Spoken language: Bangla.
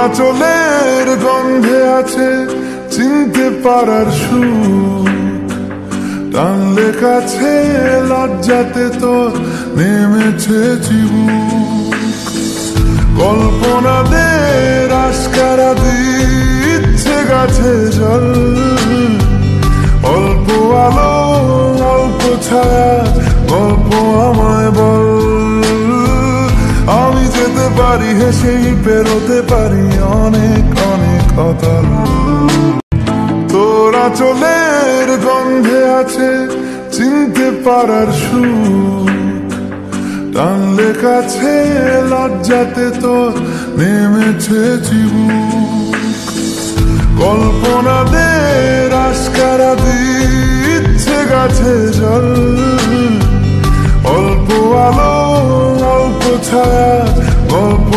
আঁচলের গন্ধে আছে চিনতে পারার সুর, টানলে কাছে লজ্জাতে তোর নেমেছে চিবুক। কল্পনাদের আশকারা দিচ্ছে গাছে জল, অল্প আলো অল্প ছায়া গল্প আমায় বল। আমি যেতে পারি হেসেই পেরোতে পারি অনেক অনেক অতল। তোর আঁচলের গন্ধে আছে চিনতে পারার সুর, টানলে কাছে লজ্জাতে তোর নেমেছে চিবুক। কল্পনাদের আশকারা দিচ্ছে গাছে জল, অল্প আলো অল্প ছায়া গল্প